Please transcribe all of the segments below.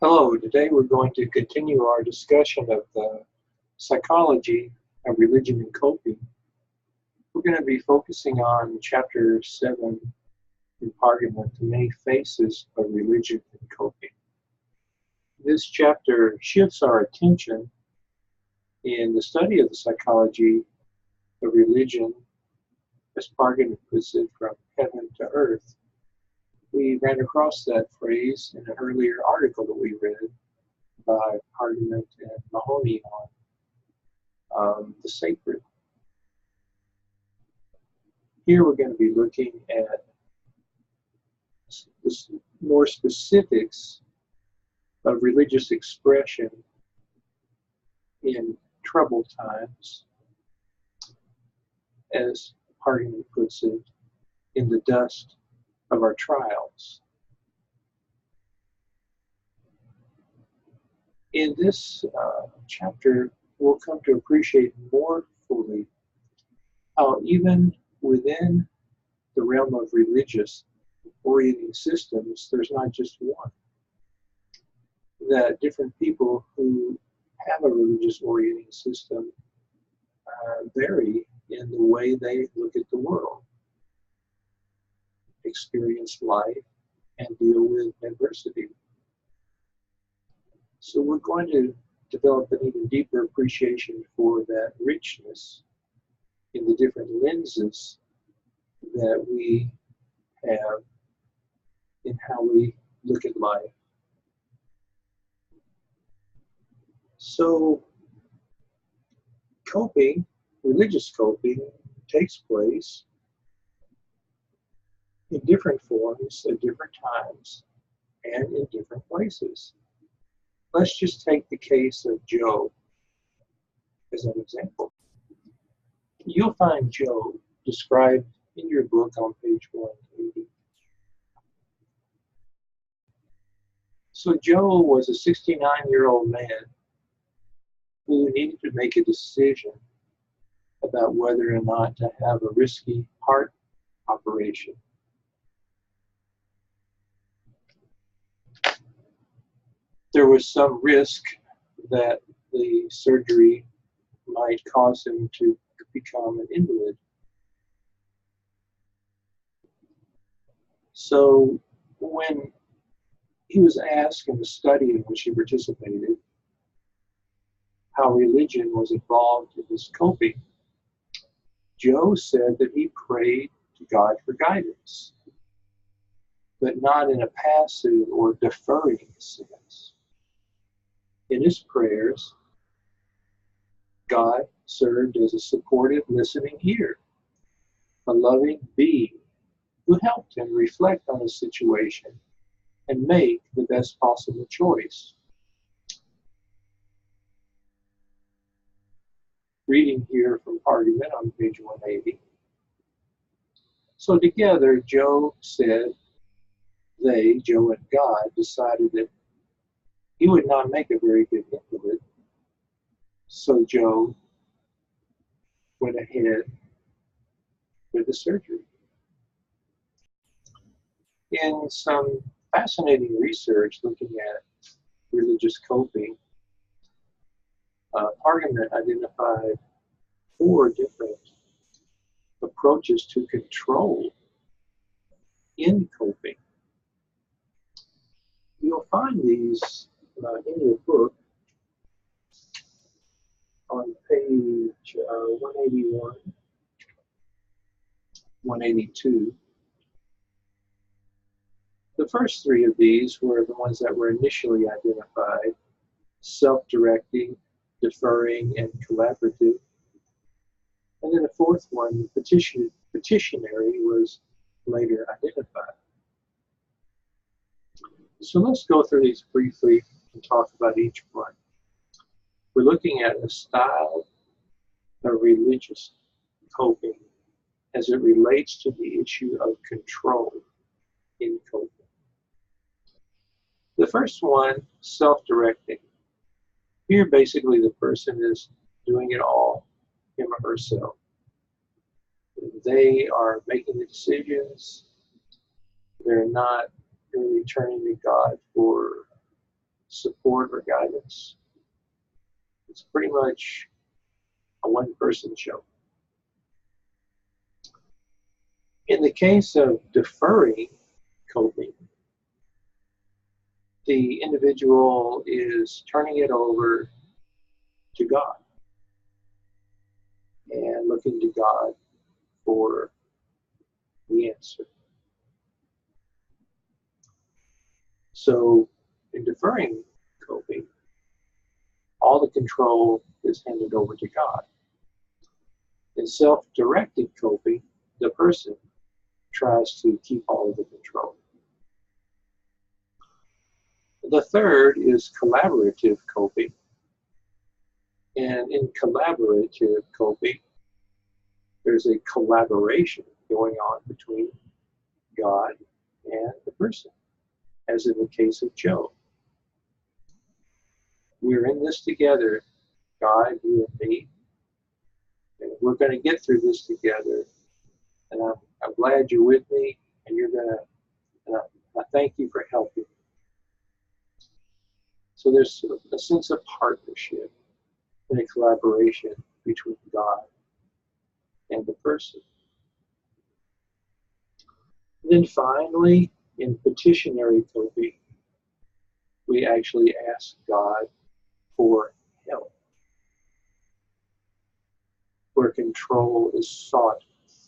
Hello, today we're going to continue our discussion of the psychology of religion and coping. We're going to be focusing on Chapter 7 in Parliament, the many faces of religion and coping. This chapter shifts our attention in the study of the psychology of religion, as Parliament puts it, from heaven to earth. We ran across that phrase in an earlier article that we read by Parliament and Mahoney on the sacred. Here we're going to be looking at more specifics of religious expression in troubled times, as Parliament puts it, in the dust of our trials. In this chapter, we'll come to appreciate more fully how even within the realm of religious orienting systems, there's not just one. That different people who have a religious orienting system vary in the way they look at the world, experience life, and deal with adversity. So we're going to develop an even deeper appreciation for that richness in the different lenses that we have in how we look at life. So coping, religious coping, takes place in different forms at different times and in different places. Let's just take the case of Job as an example. You'll find Job described in your book on page 180. So Job was a 69-year-old man who needed to make a decision about whether or not to have a risky heart operation. There was some risk that the surgery might cause him to become an invalid. So when he was asked in the study in which he participated how religion was involved in his coping, Joe said that he prayed to God for guidance, but not in a passive or deferring sense. In his prayers, God served as a supportive listening ear, a loving being who helped him reflect on his situation and make the best possible choice. Reading here from Parliament on page 180. So together, Job said they, Joe and God, decided that he would not make a very good invalid. So Job went ahead with the surgery. In some fascinating research looking at religious coping, Parliament identified 4 different approaches to control in coping. You'll find these in your book on page 181, 182. The first 3 of these were the ones that were initially identified: self-directing, deferring, and collaborative. And then the 4th one, petitionary, was later identified. So let's go through these briefly and talk about each one. We're looking at a style of religious coping as it relates to the issue of control in coping. The first one, self-directing. Here, basically, the person is doing it all, him or herself. They are making the decisions. They're not really turning to God for support or guidance. It's pretty much a one-person show. In the case of deferring coping, the individual is turning it over to God and looking to God for the answer. So in deferring coping, all the control is handed over to God. In self-directed coping, the person tries to keep all of the control. The third is collaborative coping. And in collaborative coping, there's a collaboration going on between God and the person, as in the case of Job. We're in this together, God, you and me, and we're going to get through this together. And I'm glad you're with me, and I thank you for helping. So there's a sense of partnership and a collaboration between God and the person. And then finally, in petitionary coping, we actually ask God for help, where control is sought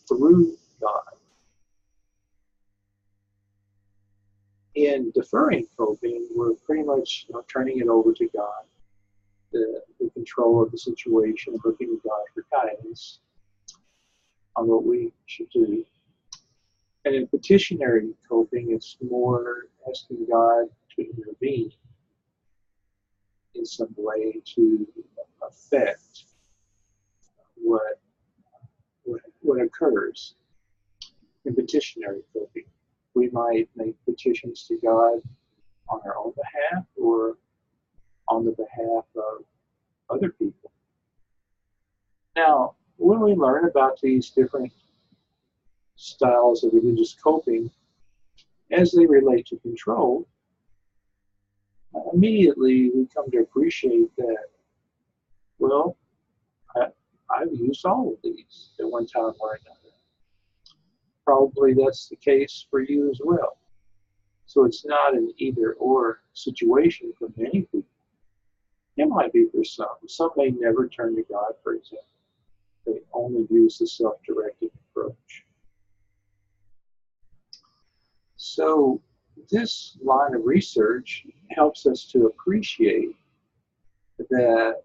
through God. In deferring coping, we're pretty much turning it over to God, the control of the situation, looking to God for guidance on what we should do. And in petitionary coping, it's more asking God to intervene in some way to affect what occurs. In petitionary coping, we might make petitions to God on our own behalf or on the behalf of other people. Now, when we learn about these different styles of religious coping as they relate to control, immediately we come to appreciate that, well, I've used all of these at one time or another. Probably that's the case for you as well. So it's not an either-or situation for many people. It might be for some. Some may never turn to God, for example. They only use the self-directed approach. So this line of research helps us to appreciate that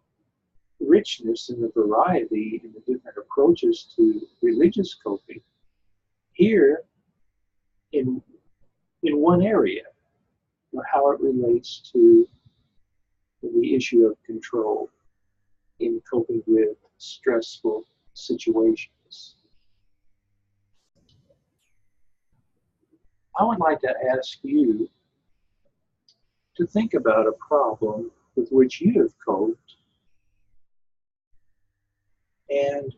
richness and the variety in the different approaches to religious coping here in one area, how it relates to the issue of control in coping with stressful situations. I would like to ask you to think about a problem with which you have coped and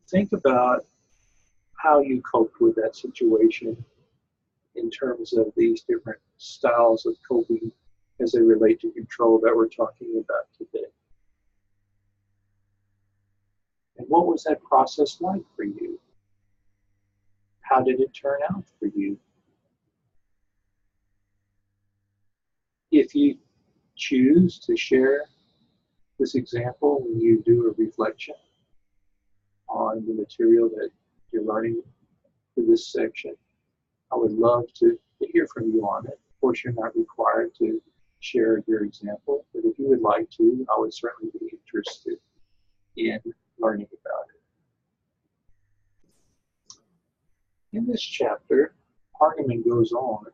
think about how you coped with that situation in terms of these different styles of coping as they relate to control that we're talking about today. And what was that process like for you? How did it turn out for you? If you choose to share this example when you do a reflection on the material that you're learning for this section, I would love to hear from you on it. Of course, you're not required to share your example, but if you would like to, I would certainly be interested in learning about it. In this chapter, Hardiman goes on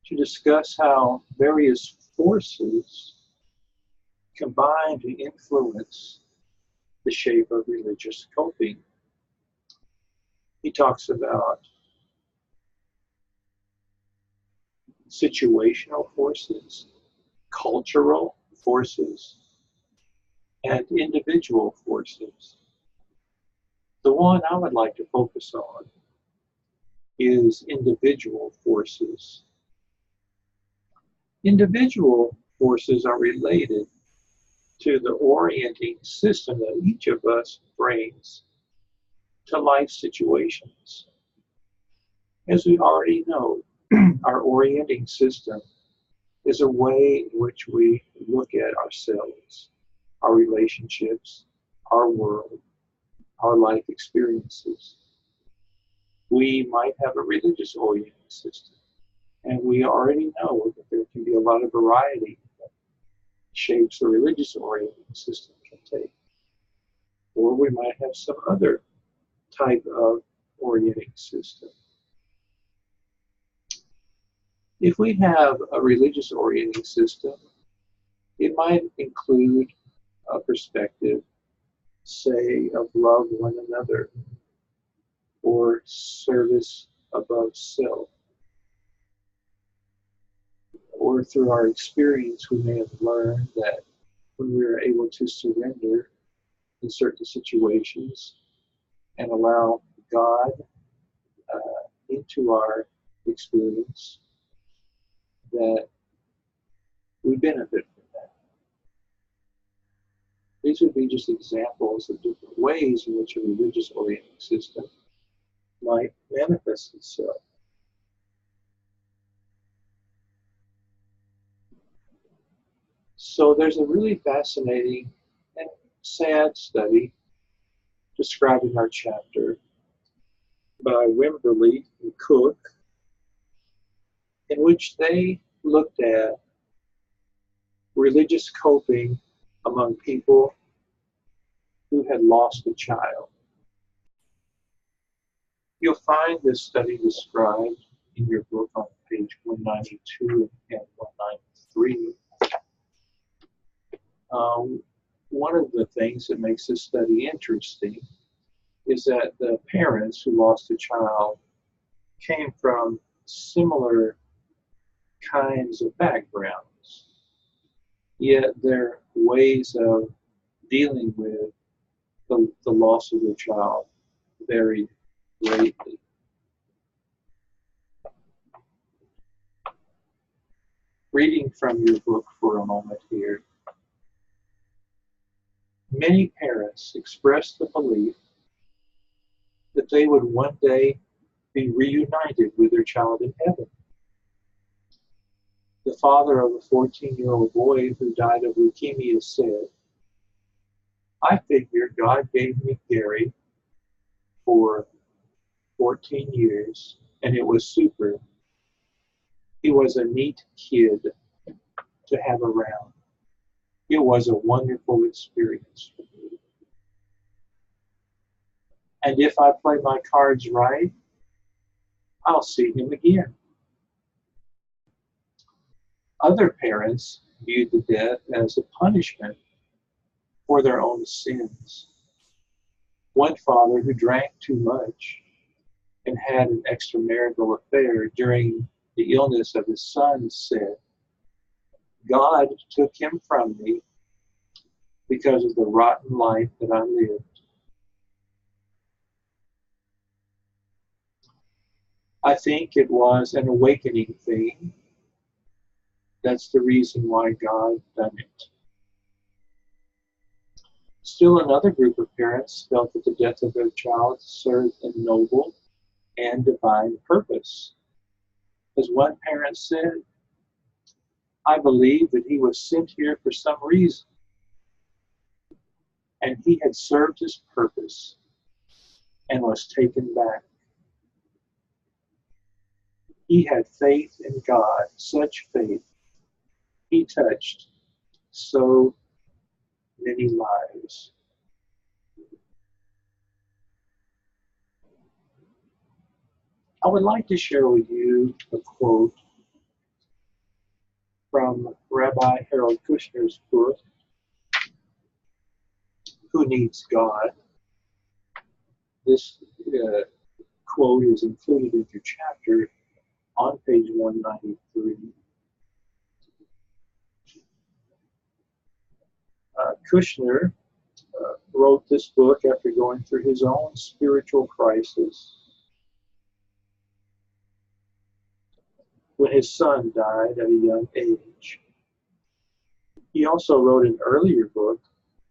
to discuss how various forces combine to influence the shape of religious coping. He talks about situational forces, cultural forces, and individual forces. The one I would like to focus on is individual forces. Individual forces are related to the orienting system that each of us brings to life situations. As we already know, our orienting system is a way in which we look at ourselves, our relationships, our world, our life experiences. We might have a religious orienting system, and we already know that there can be a lot of variety that shapes a religious orienting system can take. Or we might have some other type of orienting system. If we have a religious orienting system, it might include a perspective, say, of love one another or service above self. Or through our experience, we may have learned that when we are able to surrender in certain situations and allow God into our experience, that we benefit from that. These would be just examples of different ways in which a religious orienting system might manifest itself. So there's a really fascinating and sad study described in our chapter by Wimberly and Cook, in which they looked at religious coping among people who had lost a child. You'll find this study described in your book on page 192 and 193. One of the things that makes this study interesting is that the parents who lost a child came from similar kinds of backgrounds, yet their ways of dealing with the loss of their child varied greatly. Reading from your book for a moment here, many parents expressed the belief that they would one day be reunited with their child in heaven. The father of a 14-year-old boy who died of leukemia said, "I figure God gave me Gary for 14 years, and it was super. He was a neat kid to have around. It was a wonderful experience for me. And if I play my cards right, I'll see him again." Other parents viewed the death as a punishment for their own sins. One father who drank too much and had an extramarital affair during the illness of his son said, "God took him from me because of the rotten life that I lived." I think it was an awakening thing. That's the reason why God done it. Still, another group of parents felt that the death of their child served a noble and divine purpose. As one parent said, "I believe that he was sent here for some reason, and he had served his purpose and was taken back. He had faith in God, such faith. He touched so many lives." I would like to share with you a quote from Rabbi Harold Kushner's book, Who Needs God? This quote is included in your chapter on page 193. Kushner wrote this book after going through his own spiritual crisis. when his son died at a young age. He also wrote an earlier book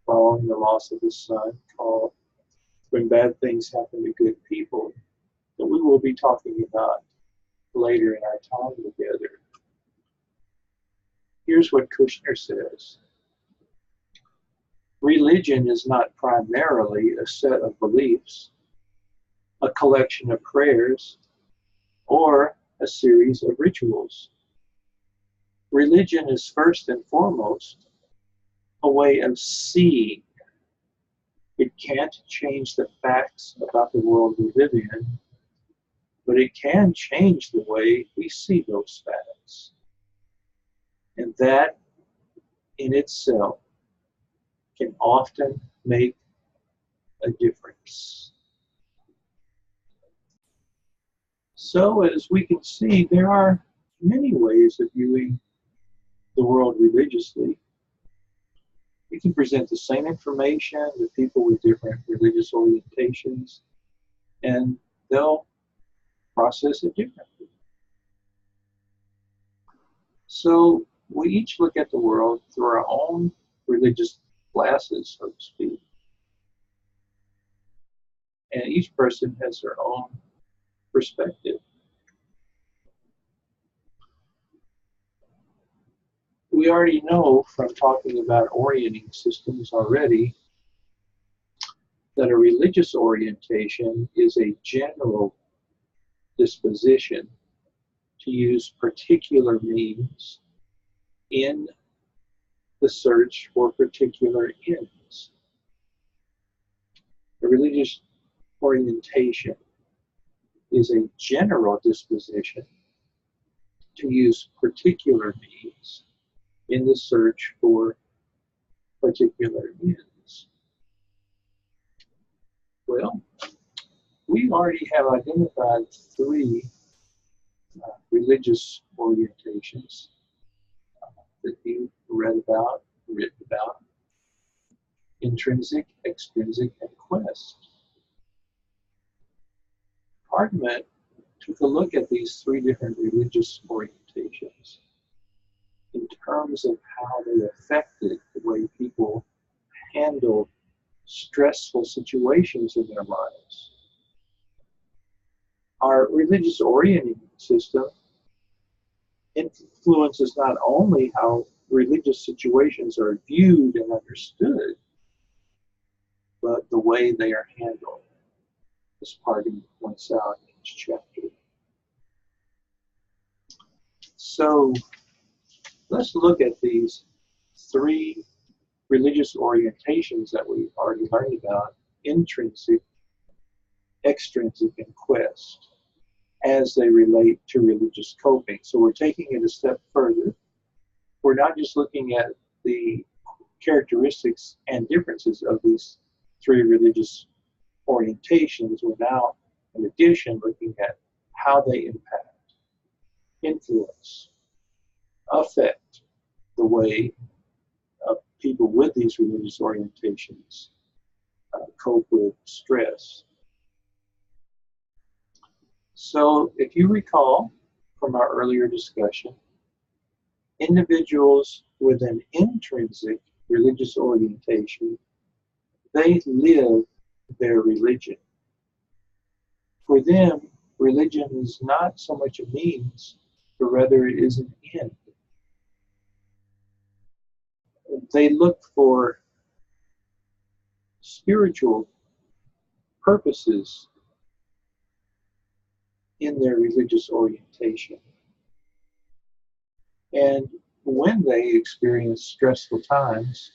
following the loss of his son called When Bad Things Happen to Good People, that we will be talking about later in our time together. Here's what Kushner says. Religion is not primarily a set of beliefs, a collection of prayers, or a series of rituals. Religion is first and foremost a way of seeing. It can't change the facts about the world we live in, but it can change the way we see those facts. And that in itself can often make a difference. So as we can see, there are many ways of viewing the world religiously. We can present the same information to people with different religious orientations, and they'll process it differently. So we each look at the world through our own religious glasses, so to speak. And each person has their own perspective. We already know from talking about orienting systems already that a religious orientation is a general disposition to use particular means in the search for particular ends. A religious orientation is a general disposition to use particular means in the search for particular ends. Well, we already have identified three religious orientations that you read about, written about: intrinsic, extrinsic, and quest. Argument took a look at these three different religious orientations in terms of how they affected the way people handled stressful situations in their lives. Our religious orienting system influences not only how religious situations are viewed and understood, but the way they are handled, as Pardee points out in his chapter. So let's look at these three religious orientations that we already learned about: intrinsic, extrinsic, and quest, as they relate to religious coping. So we're taking it a step further. We're not just looking at the characteristics and differences of these three religious orientations. We're now, in addition, looking at how they impact, influence, affect the way people with these religious orientations cope with stress. So if you recall from our earlier discussion, individuals with an intrinsic religious orientation, they live their religion. For them, religion is not so much a means, but rather it is an end. They look for spiritual purposes in their religious orientation. And when they experience stressful times,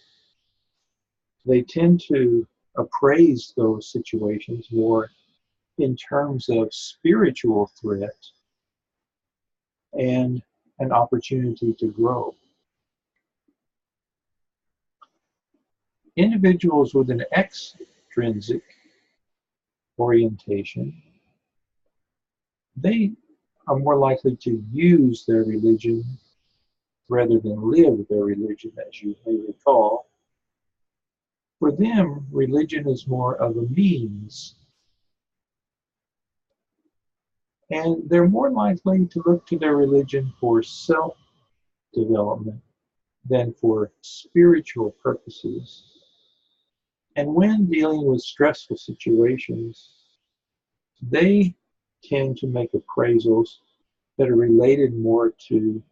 they tend to appraise those situations more in terms of spiritual threat and an opportunity to grow. Individuals with an extrinsic orientation, they are more likely to use their religion rather than live their religion, as you may recall. For them, religion is more of a means And they're more likely to look to their religion for self-development than for spiritual purposes. And when dealing with stressful situations, they tend to make appraisals that are related more to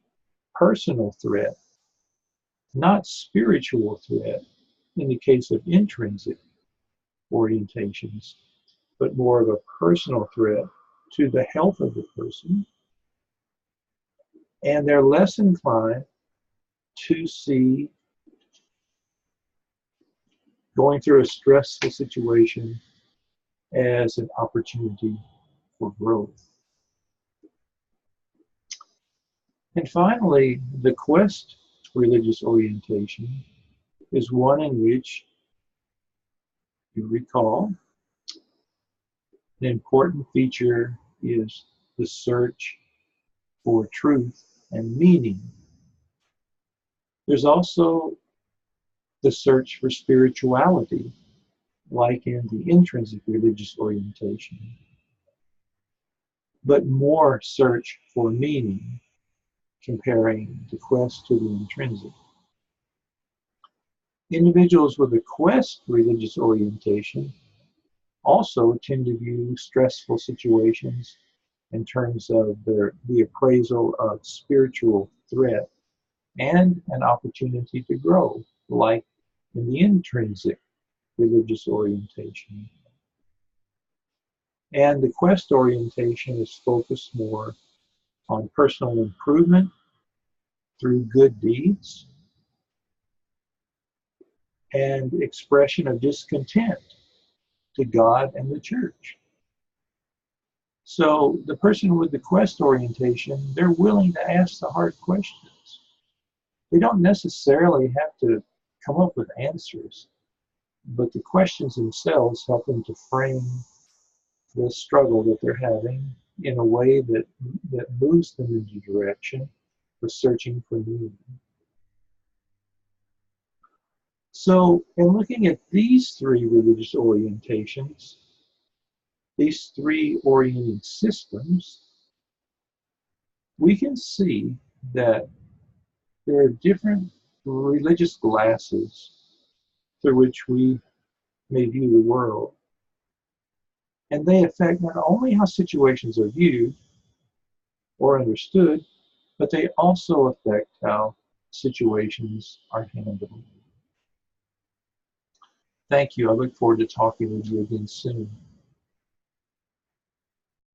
personal threat, not spiritual threat in the case of intrinsic orientations, but more of a personal threat to the health of the person. And they're less inclined to see going through a stressful situation as an opportunity for growth. And finally, the quest religious orientation is one in which, you recall, an important feature is the search for truth and meaning. There's also the search for spirituality, like in the intrinsic religious orientation, but more search for meaning, comparing the quest to the intrinsic. Individuals with a quest religious orientation also tend to view stressful situations in terms of the appraisal of spiritual threat and an opportunity to grow, like in the intrinsic religious orientation. And the quest orientation is focused more on personal improvement through good deeds and expression of discontent to God and the church. So the person with the quest orientation, they're willing to ask the hard questions. They don't necessarily have to come up with answers, but the questions themselves help them to frame the struggle that they're having in a way that moves them in the direction of searching for meaning. So in looking at these three religious orientations, these three orienting systems, we can see that there are different religious glasses through which we may view the world. And they affect not only how situations are viewed or understood, but they also affect how situations are handled. Thank you. I look forward to talking with you again soon.